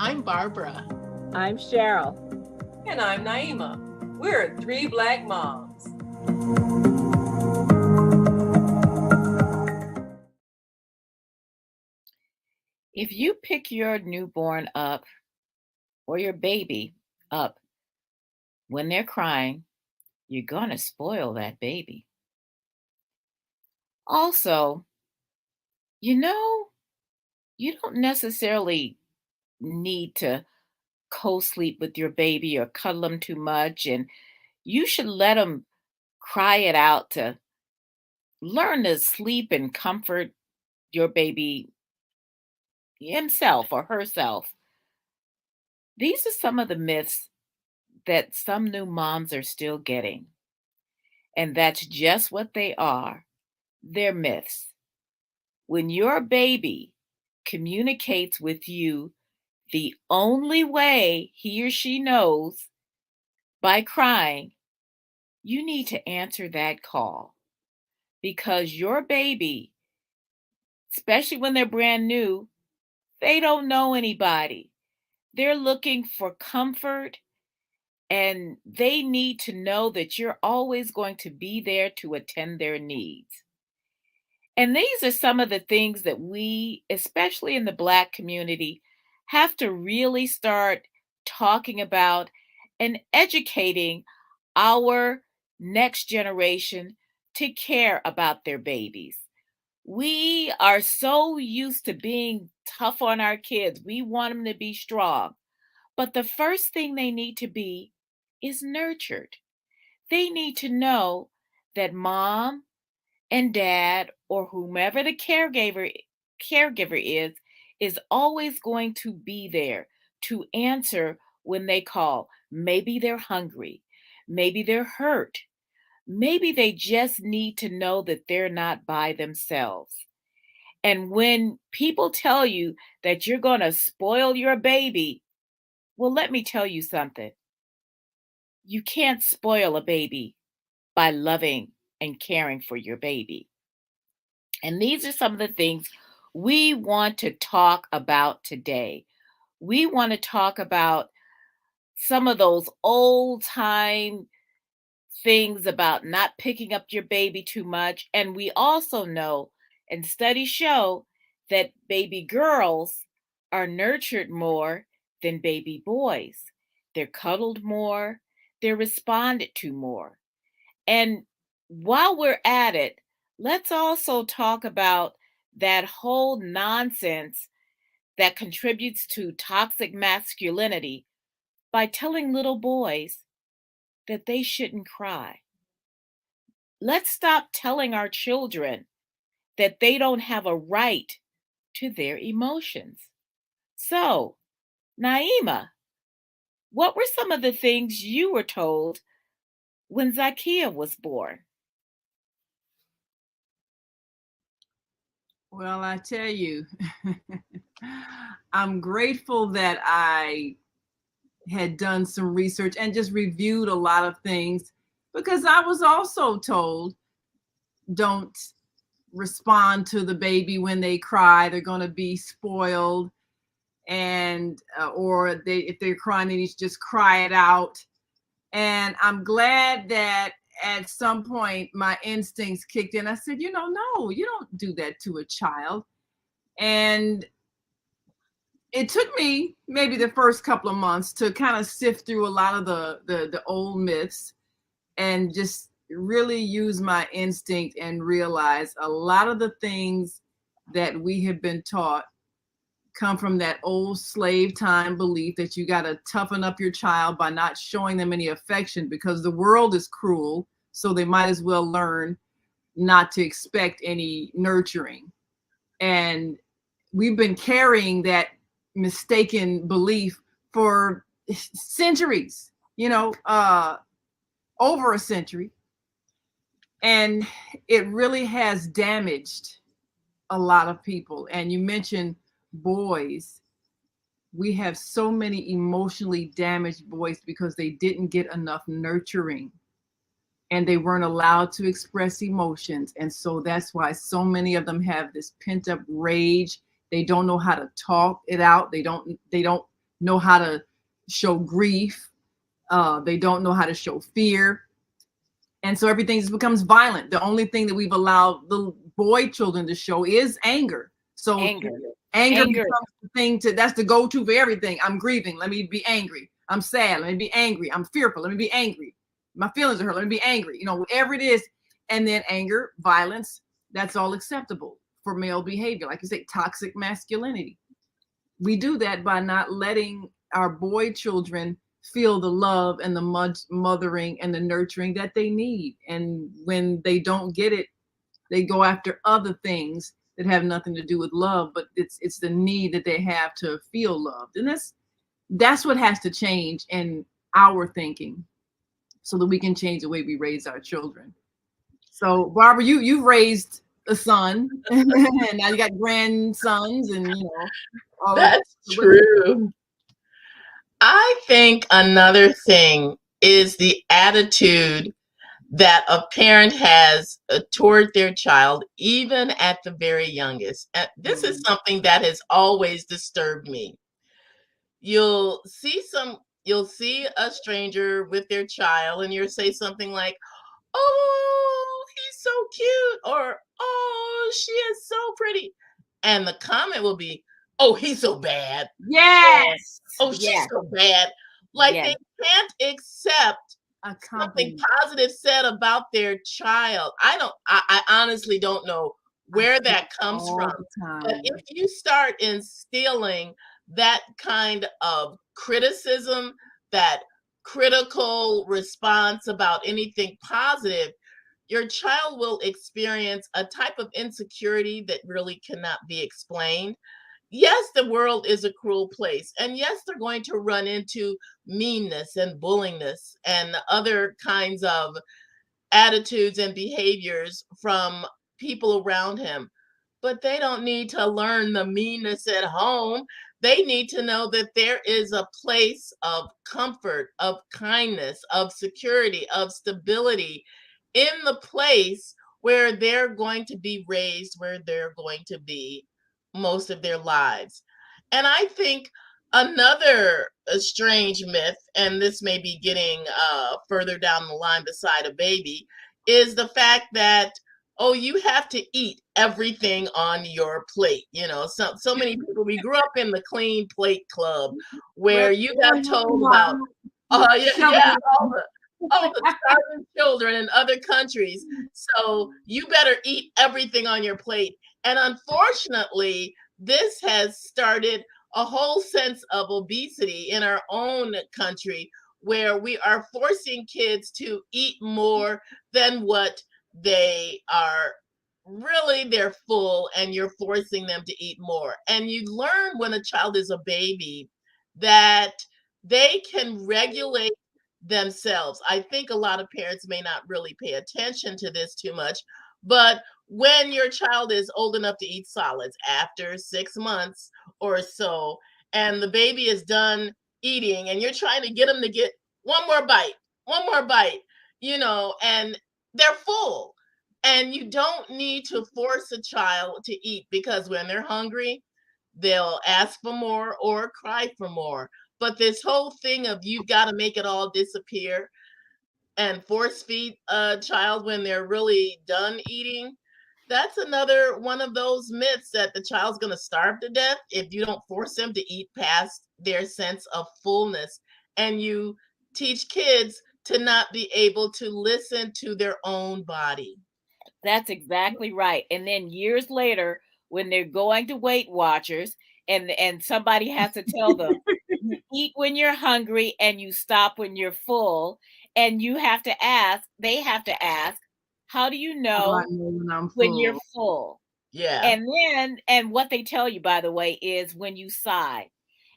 I'm Barbara. I'm Cheryl. And I'm Naima. We're three Black moms. If you pick your newborn up or your baby up when they're crying, you're going to spoil that baby. Also, you don't necessarily need to co-sleep with your baby or cuddle them too much, and you should let them cry it out to learn to sleep and comfort your baby himself or herself. These are some of the myths that some new moms are still getting. And that's just what they are. They're myths. When your baby communicates with you the only way he or she knows, by crying, you need to answer that call. Because your baby, especially when they're brand new, they don't know anybody. They're looking for comfort, and they need to know that you're always going to be there to attend their needs. And these are some of the things that we, especially in the Black community, have to really start talking about and educating our next generation to care about their babies. We are so used to being tough on our kids. We want them to be strong. But the first thing they need to be is nurtured. They need to know that mom and dad or whomever the caregiver is always going to be there to answer when they call. Maybe they're hungry. Maybe they're hurt. Maybe they just need to know that they're not by themselves. And when people tell you that you're going to spoil your baby, well, let me tell you something. You can't spoil a baby by loving and caring for your baby. And these are some of the things we want to talk about today. We want to talk about some of those old time things about not picking up your baby too much. And we also know, and studies show, that baby girls are nurtured more than baby boys. They're cuddled more, they're responded to more. And while we're at it, let's also talk about that whole nonsense that contributes to toxic masculinity by telling little boys that they shouldn't cry. Let's stop telling our children that they don't have a right to their emotions. So, Naima, what were some of the things you were told when Zakiya was born? Well, I tell you, I'm grateful that I had done some research and just reviewed a lot of things, because I was also told, don't respond to the baby when they cry. They're going to be spoiled. And or if they're crying, they need to just cry it out. And I'm glad that at some point my instincts kicked in. I said, no, you don't do that to a child. And it took me maybe the first couple of months to kind of sift through a lot of the old myths and just really use my instinct and realize a lot of the things that we have been taught come from that old slave time belief that you got to toughen up your child by not showing them any affection, because the world is cruel, so they might as well learn not to expect any nurturing. And we've been carrying that mistaken belief for centuries, over a century. And it really has damaged a lot of people. And you mentioned boys. We have so many emotionally damaged boys because they didn't get enough nurturing and they weren't allowed to express emotions. And so that's why so many of them have this pent up rage. They don't know how to talk it out. They don't know how to show grief. They don't know how to show fear. And so everything just becomes violent. The only thing that we've allowed the boy children to show is anger. So anger becomes the thing that's the go-to for everything. I'm grieving. Let me be angry. I'm sad. Let me be angry. I'm fearful. Let me be angry. My feelings are hurt. Let me be angry. Whatever it is. And then anger, violence, that's all acceptable for male behavior. Like you say, toxic masculinity. We do that by not letting our boy children feel the love and the mothering and the nurturing that they need. And when they don't get it, they go after other things that have nothing to do with love, but it's the need that they have to feel loved. And that's what has to change in our thinking so that we can change the way we raise our children. So Barbara, you've raised a son and now you got grandsons and all that's true. I think another thing is the attitude that a parent has toward their child, even at the very youngest. And this is something that has always disturbed me. You'll see a stranger with their child and you'll say something like, "Oh, he's so cute," or "Oh, she is so pretty." And the comment will be, "Oh, he's so bad." Yes. Or, "Oh, she's so bad." Like they can't accept something positive said about their child. I honestly don't know where that comes from. But if you start instilling that kind of criticism, that critical response about anything positive, your child will experience a type of insecurity that really cannot be explained. Yes, the world is a cruel place. And yes, they're going to run into meanness and bullingness and other kinds of attitudes and behaviors from people around him. But they don't need to learn the meanness at home. They need to know that there is a place of comfort, of kindness, of security, of stability in the place where they're going to be raised, where they're going to be most of their lives. And I think another strange myth, and this may be getting further down the line beside a baby, is the fact that, oh, you have to eat everything on your plate. So many people, we grew up in the clean plate club where you got told about all the starving children in other countries. So you better eat everything on your plate. And unfortunately, this has started a whole sense of obesity in our own country where we are forcing kids to eat more than what they are they're full, and you're forcing them to eat more. And you learn when a child is a baby that they can regulate themselves. I think a lot of parents may not really pay attention to this too much, but when your child is old enough to eat solids after 6 months or so, and the baby is done eating, and you're trying to get them to get one more bite, and they're full. And you don't need to force a child to eat, because when they're hungry, they'll ask for more or cry for more. But this whole thing of you've got to make it all disappear and force feed a child when they're really done eating, that's another one of those myths that the child's going to starve to death if you don't force them to eat past their sense of fullness. And you teach kids to not be able to listen to their own body. That's exactly right. And then years later, when they're going to Weight Watchers and somebody has to tell them, you eat when you're hungry and you stop when you're full, and they have to ask, how do you know when you're full? Yeah. And what they tell you, by the way, is when you sigh.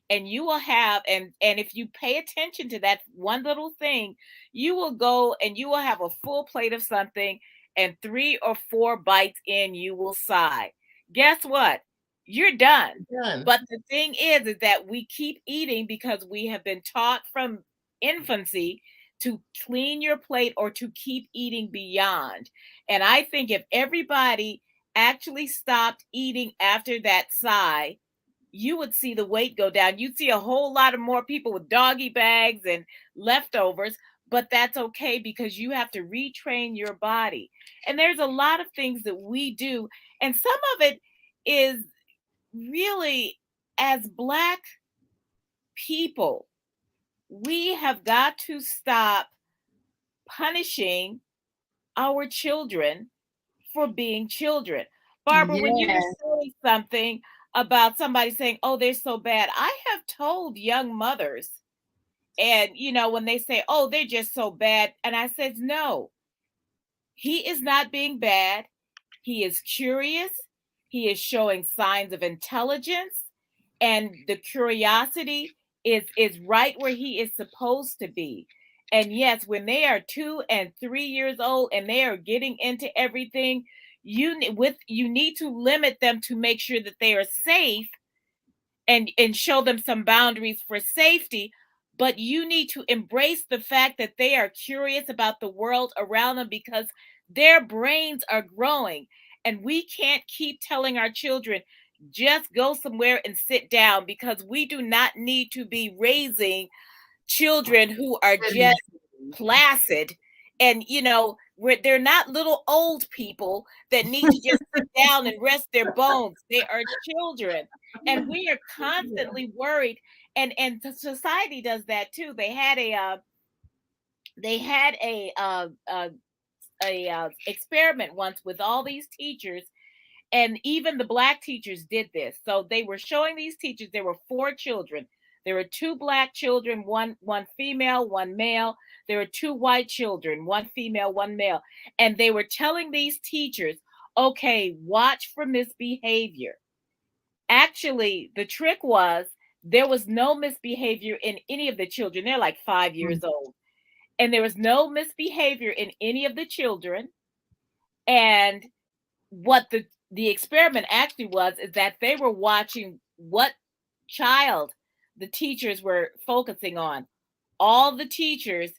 And you will have, and if you pay attention to that one little thing, you will go and you will have a full plate of something, and 3 or 4 bites in, you will sigh. Guess what? You're done. But the thing is that we keep eating because we have been taught from infancy to clean your plate or to keep eating beyond. And I think if everybody actually stopped eating after that sigh, you would see the weight go down. You'd see a whole lot of more people with doggy bags and leftovers, but that's okay because you have to retrain your body. And there's a lot of things that we do, and some of it is really, as Black people, we have got to stop punishing our children for being children. Barbara, when you were saying something about somebody saying, oh, they're so bad, I have told young mothers, and when they say, oh, they're just so bad, and I said, no, he is not being bad. He is curious. He is showing signs of intelligence, and the curiosity is right where he is supposed to be. And yes, when they are 2 and 3 years old and they are getting into everything, you need to limit them to make sure that they are safe, and show them some boundaries for safety. But you need to embrace the fact that they are curious about the world around them, because their brains are growing. And we can't keep telling our children, just go somewhere and sit down, because we do not need to be raising children who are just placid, and they're not little old people that need to just sit down and rest their bones. They are children, and we are constantly worried, and the society does that too. They had a experiment once with all these teachers, and even the Black teachers did this. So they were showing these teachers, there were 4 children. There were 2 Black children, one female, one male. There were 2 white children, one female, one male. And they were telling these teachers, okay, watch for misbehavior. Actually, the trick was there was no misbehavior in any of the children. They're like 5 years old. And there was no misbehavior in any of the children. And what the experiment actually was is that they were watching what child the teachers were focusing on. All the teachers,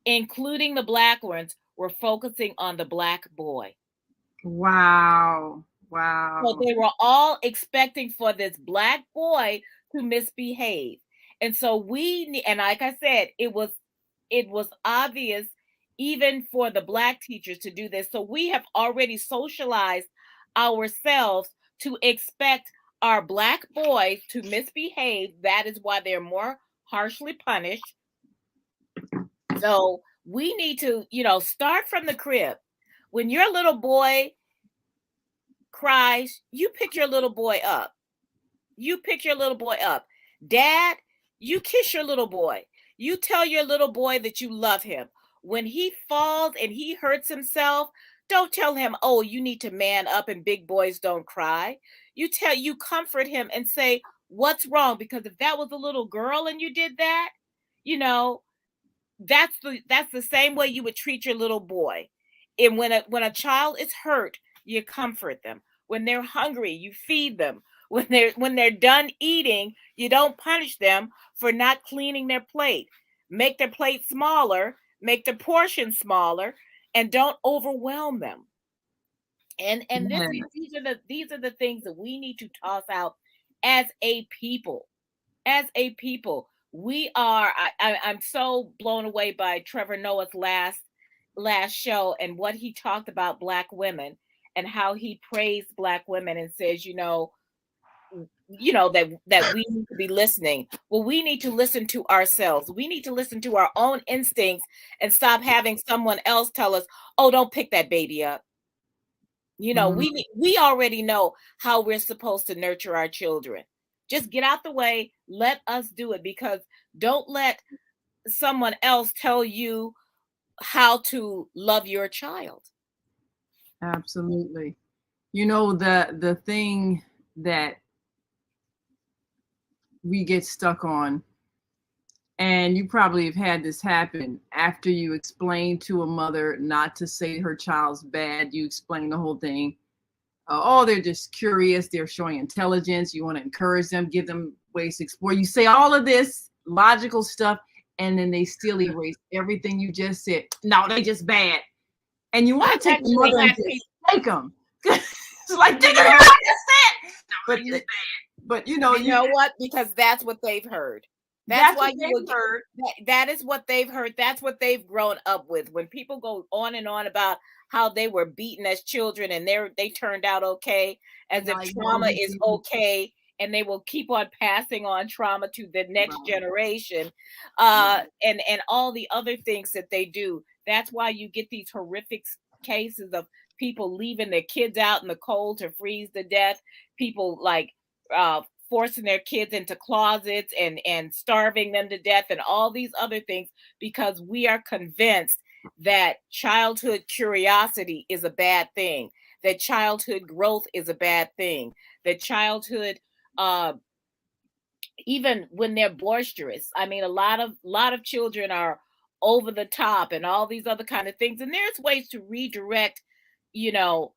including the Black ones, were focusing on the Black boy. Wow. So they were all expecting for this Black boy to misbehave. And so and like I said, it was obvious even for the Black teachers to do this. So we have already socialized ourselves to expect our Black boys to misbehave. That is why they're more harshly punished. So we need to, start from the crib. When your little boy cries, you pick your little boy up. Dad, you kiss your little boy. You tell your little boy that you love him. When he falls and he hurts himself, don't tell him, oh, you need to man up and big boys don't cry. You comfort him and say, what's wrong? Because if that was a little girl and you did that, that's the same way you would treat your little boy. And when a child is hurt, you comfort them. When they're hungry, you feed them. When they're done eating, you don't punish them for not cleaning their plate. Make their plate smaller, make the portion smaller, and don't overwhelm them. And these are the things that we need to toss out as a people. As a people, we are. I'm so blown away by Trevor Noah's last show and what he talked about Black women and how he praised Black women and says, that we need to be listening. Well, we need to listen to ourselves. We need to listen to our own instincts and stop having someone else tell us, oh, don't pick that baby up. We already know how we're supposed to nurture our children. Just get out the way. Let us do it, because don't let someone else tell you how to love your child. Absolutely. The thing that we get stuck on, and you probably have had this happen after you explain to a mother not to say her child's bad. You explain the whole thing. Oh, they're just curious. They're showing intelligence. You want to encourage them, give them ways to explore. You say all of this logical stuff, and then they still erase everything you just said. No, they just bad. And you want to take the mother and just take them. It's like, dig it out. But But You know what? Because that's what they've heard. That's why you would heard. That is what they've heard. That's what they've grown up with. When people go on and on about how they were beaten as children and they turned out okay, as if trauma is okay, and they will keep on passing on trauma to the next generation, and all the other things that they do. That's why you get these horrific cases of people leaving their kids out in the cold to freeze to death. People like forcing their kids into closets and starving them to death and all these other things, because we are convinced that childhood curiosity is a bad thing, that childhood growth is a bad thing, that childhood even when they're boisterous, I mean, a lot of children are over the top and all these other kind of things, and there's ways to redirect, you know,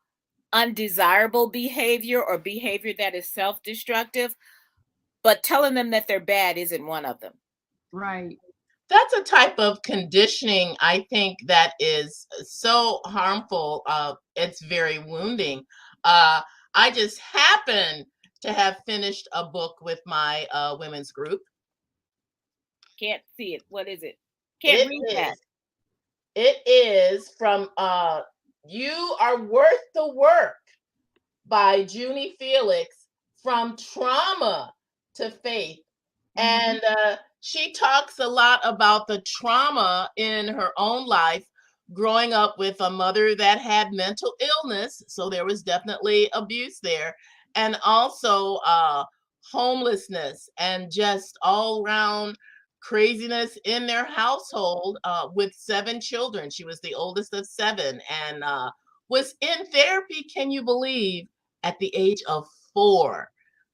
undesirable behavior or behavior that is self-destructive, but telling them that they're bad isn't one of them. Right. That's a type of conditioning, I think, that is so harmful. It's very wounding. I just happen to have finished a book with my women's group. Can't see it. What is it? Can't read that. It is from You Are Worth the Work by Junie Felix, From Trauma to Faith. And she talks a lot about the trauma in her own life, growing up with a mother that had mental illness. So there was definitely abuse there. And also homelessness and just all around craziness in their household with 7 children. She was the oldest of 7 and was in therapy, can you believe, at the age of 4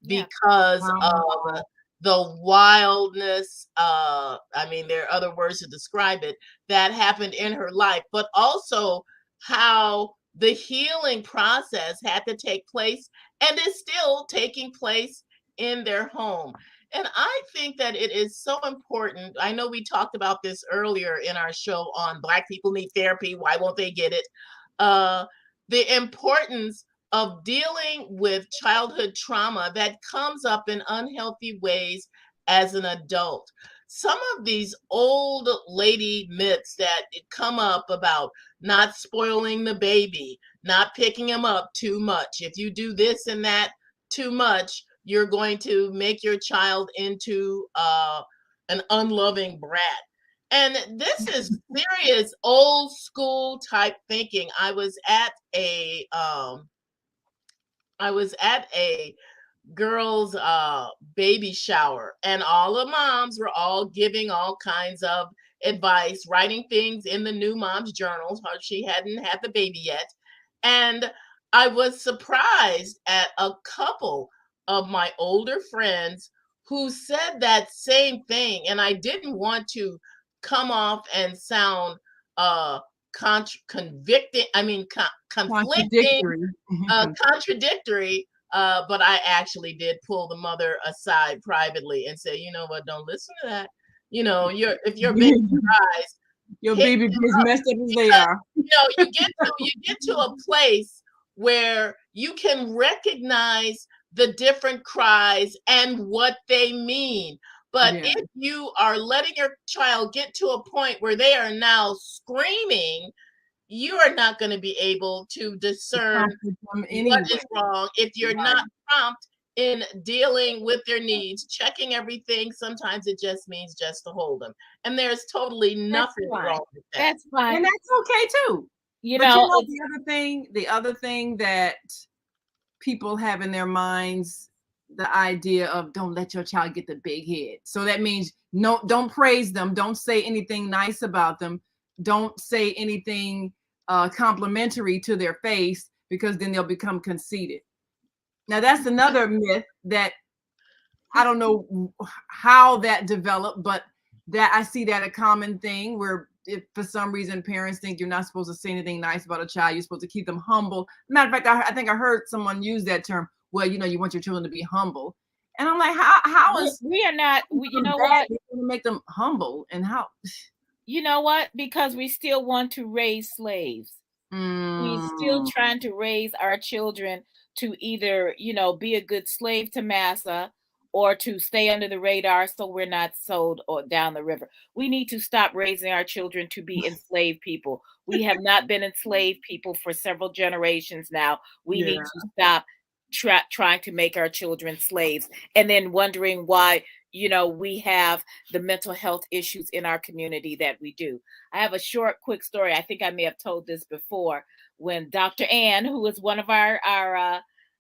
because of the wildness, I mean, there are other words to describe it, that happened in her life, but also how the healing process had to take place and is still taking place in their home. And I think that it is so important. I know we talked about this earlier in our show on Black people need therapy. Why won't they get it? The importance of dealing with childhood trauma that comes up in unhealthy ways as an adult. Some of these old lady myths that come up about not spoiling the baby, not picking him up too much. If you do this and that too much, you're going to make your child into an unloving brat. And this is serious old school type thinking. I was at a girls baby shower, and all the moms were all giving all kinds of advice, writing things in the new mom's journals. She hadn't had the baby yet. And I was surprised at a couple of my older friends who said that same thing. And I didn't want to come off and sound conflicting, contradictory, but I actually did pull the mother aside privately and say, you know what, don't listen to that. You know, if your baby cries, your baby is messed up as they are. You know, you get to a place where you can recognize the different cries and what they mean. But if you are letting your child get to a point where they are now screaming, you are not going to be able to discern what is wrong if you're not prompt in dealing with their needs, checking everything. Sometimes it just means just to hold them. And there's totally nothing wrong with that. That's fine. And that's okay too. You know, the other thing that people have in their minds, the idea of don't let your child get the big head. So that means no, don't praise them. Don't say anything nice about them. Don't say anything complimentary to their face, because then they'll become conceited. Now that's another myth that I don't know how that developed, but that I see that a common thing where if for some reason parents think you're not supposed to say anything nice about a child, you're supposed to keep them humble. Matter of fact, I think I heard someone use that term. Well, you know, you want your children to be humble. And I'm like, how is we are not, you know what? Make them humble, and how? You know what? Because we still want to raise slaves. We're still trying to raise our children to either, be a good slave to massa or to stay under the radar so we're not sold or down the river. We need to stop raising our children to be enslaved people. We have not been enslaved people for several generations now. We need to stop trying to make our children slaves and then wondering why we have the mental health issues in our community that we do. I have a short quick story. I think I may have told this before. When Dr. Ann, who was one of our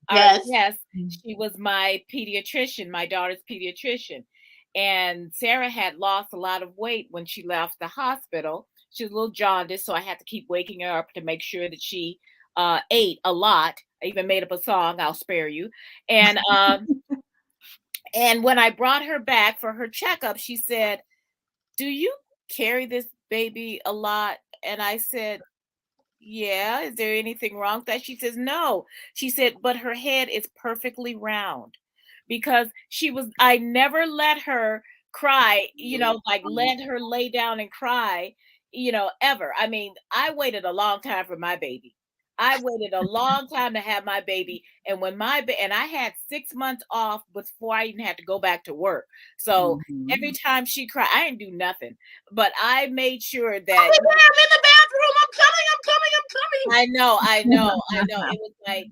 guests, she was my pediatrician, my daughter's pediatrician, and Sarah had lost a lot of weight when she left the hospital. She was a little jaundiced, so I had to keep waking her up to make sure that she ate a lot. I even made up a song, I'll spare you. And and when I brought her back for her checkup, she said, "Do you carry this baby a lot?" And I said, "Yeah, is there anything wrong with that?" She says, "No." She said, "But her head is perfectly round." Because I never let her cry, like let her lay down and cry, ever. I mean, I waited a long time for my baby. I waited a long time to have my baby. And when and I had 6 months off before I even had to go back to work. So every time she cried, I didn't do nothing, but I made sure that I'm in the bathroom. I'm coming. I know. It was like,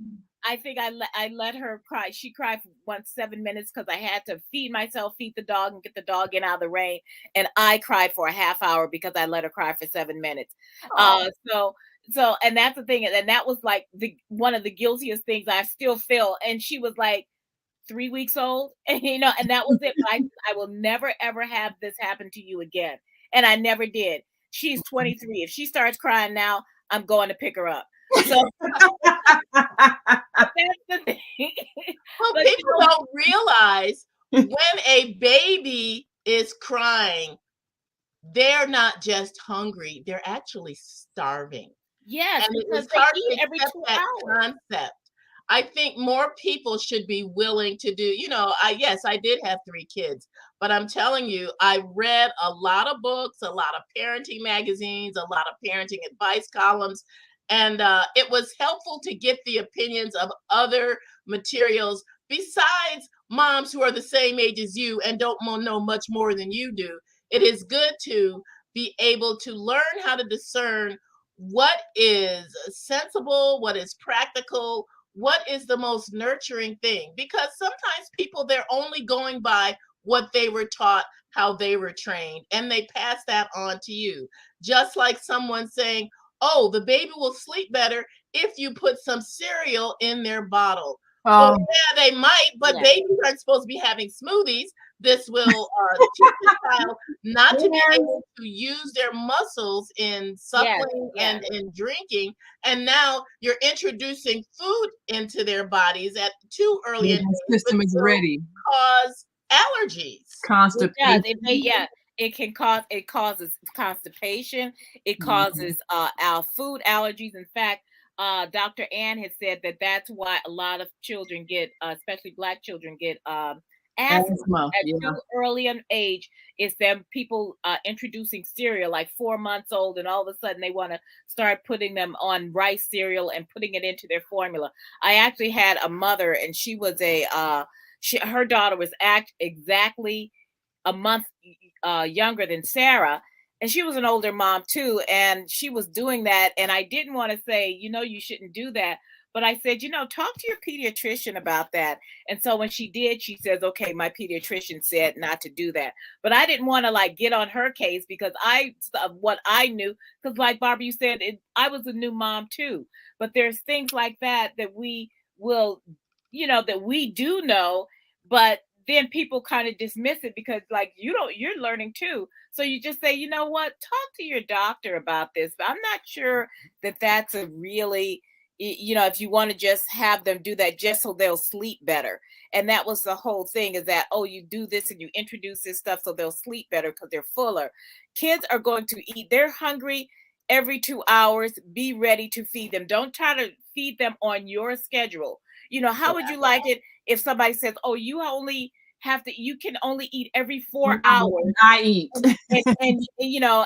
I think I let her cry. She cried for 7 minutes because I had to feed myself, feed the dog, and get the dog in out of the rain. And I cried for a half hour because I let her cry for 7 minutes. So, and that's the thing. And that was like one of the guiltiest things I still feel. And she was like 3 weeks old, and and that was it. I will never, ever have this happen to you again. And I never did. She's 23. If she starts crying now, I'm going to pick her up. So that's the thing. Well, people don't realize when a baby is crying, they're not just hungry, they're actually starving. Yes, and because it's they hard eat to every accept 2 that hours. concept. I think more people should be willing to do, I did have 3 kids, but I'm telling you, I read a lot of books, a lot of parenting magazines, a lot of parenting advice columns, and it was helpful to get the opinions of other materials besides moms who are the same age as you and don't know much more than you do. It is good to be able to learn how to discern what is sensible, what is practical, what is the most nurturing thing, because sometimes people, they're only going by what they were taught, how they were trained, and they pass that on to you. Just like someone saying, "Oh, the baby will sleep better if you put some cereal in their bottle." Well, yeah, they might, but babies aren't supposed to be having smoothies. This will teach the child not to be able to use their muscles in suckling and in drinking. And now you're introducing food into their bodies at too early an age, system is ready. Cause allergies. Constipation. It causes constipation. It causes our food allergies. In fact, Dr. Ann has said that that's why a lot of children get, especially Black children, get asthma at too early an age. Is them people introducing cereal like 4 months old, and all of a sudden they want to start putting them on rice cereal and putting it into their formula. I actually had a mother, and she was her daughter was exactly a month younger than Sarah. And she was an older mom too. And she was doing that. And I didn't want to say, you shouldn't do that. But I said, talk to your pediatrician about that. And so when she did, she says, okay, my pediatrician said not to do that. But I didn't want to get on her case because what I knew, because like Barbara, you said, I was a new mom too. But there's things like that we will, that we do know, but then people kind of dismiss it because you're learning too. So you just say, you know what, talk to your doctor about this. But I'm not sure that that's a really, if you want to just have them do that just so they'll sleep better. And that was the whole thing, is that, you do this and you introduce this stuff so they'll sleep better because they're fuller. Kids are going to eat. They're hungry every 2 hours. Be ready to feed them. Don't try to feed them on your schedule. How would you like it if somebody says, "Oh, you can only eat every 4 hours." I eat.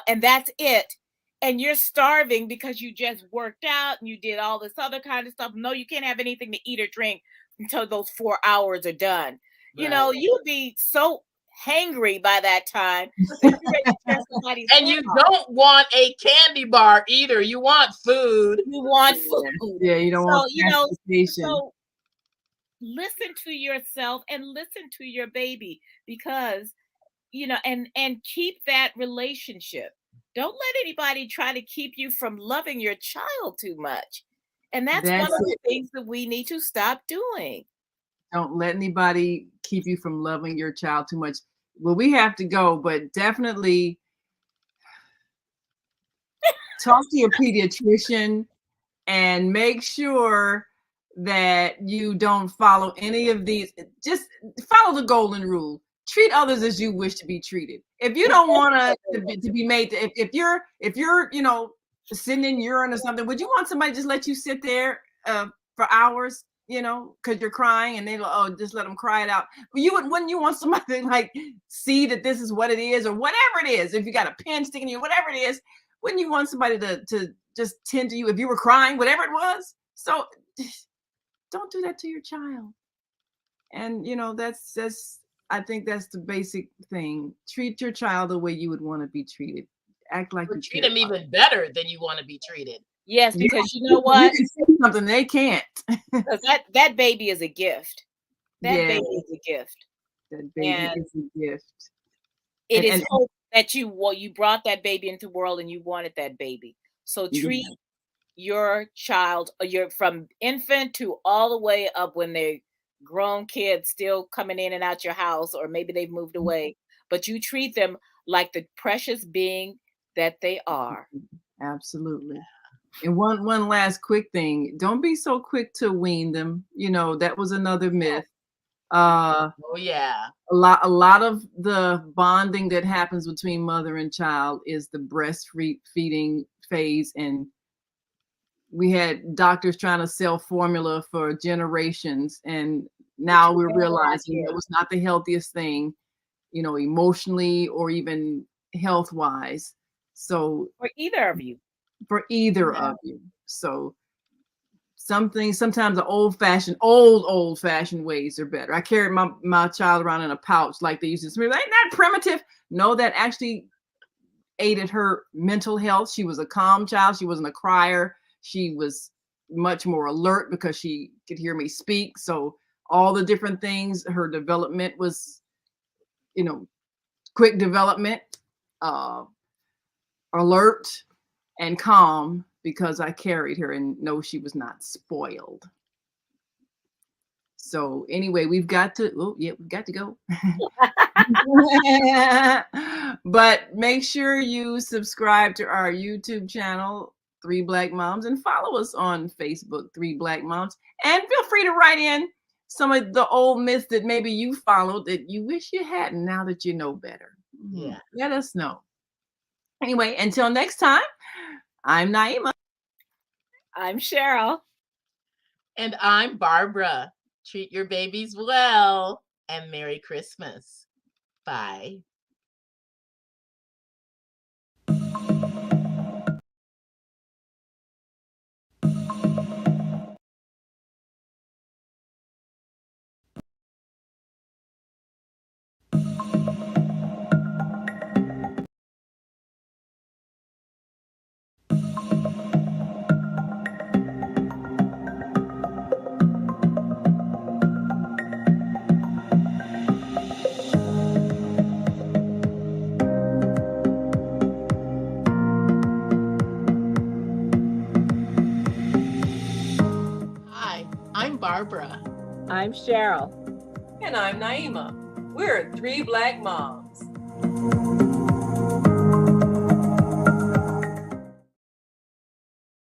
and that's it. and you're starving because you just worked out and you did all this other kind of stuff. No, you can't have anything to eat or drink until those 4 hours are done. Right. You know, you would be so hangry by that time that you're ready to tear somebody's and you don't want a candy bar either. You want food. You want food. Yeah, you don't want so listen to yourself and listen to your baby, because and keep that relationship. Don't let anybody try to keep you from loving your child too much. And that's one of the things that we need to stop doing. Don't let anybody keep you from loving your child too much. Well, we have to go, but definitely talk to your pediatrician and make sure that you don't follow any of these. Just follow the golden rule. Treat others as you wish to be treated. If you don't want to be made, if you're sitting in urine or something, would you want somebody to just let you sit there for hours? Because you're crying, and they just let them cry it out. But wouldn't you want somebody to like see that this is what it is, or whatever it is? If you got a pen sticking in you, whatever it is, wouldn't you want somebody to just tend to you if you were crying, whatever it was? So don't do that to your child. And that's I think that's the basic thing. Treat your child the way you would want to be treated. Act like you treat them even better than you want to be treated. Yes, because you know what? You can say something they can't. Because that baby is a gift. That baby is a gift. That baby is a gift. It is hope that you brought that baby into the world and you wanted that baby. So treat your child, from infant to all the way up when they're grown kids still coming in and out your house, or maybe they've moved away, but you treat them like the precious being that they are. Absolutely. And one last quick thing, don't be so quick to wean them. That was another myth. A lot of the bonding that happens between mother and child is the breastfeeding phase, and we had doctors trying to sell formula for generations, and now we're realizing it was not the healthiest thing, emotionally or even health wise. So for either of you. So sometimes the old fashioned ways are better. I carried my child around in a pouch like they used to say, ain't that primitive? No, that actually aided her mental health. She was a calm child. She wasn't a crier. She was much more alert because she could hear me speak. So all the different things, her development was, quick development, alert and calm, because I carried her, and no, she was not spoiled. So anyway, we've got to go. But make sure you subscribe to our YouTube channel, 3 Black Moms, and follow us on Facebook, 3 Black Moms. And feel free to write in some of the old myths that maybe you followed that you wish you hadn't, now that you know better. Yeah. Let us know. Anyway, until next time, I'm Naima. I'm Cheryl. And I'm Barbara. Treat your babies well, and Merry Christmas. Bye. I'm Barbara. I'm Cheryl. And I'm Naima. We're 3 Black Moms.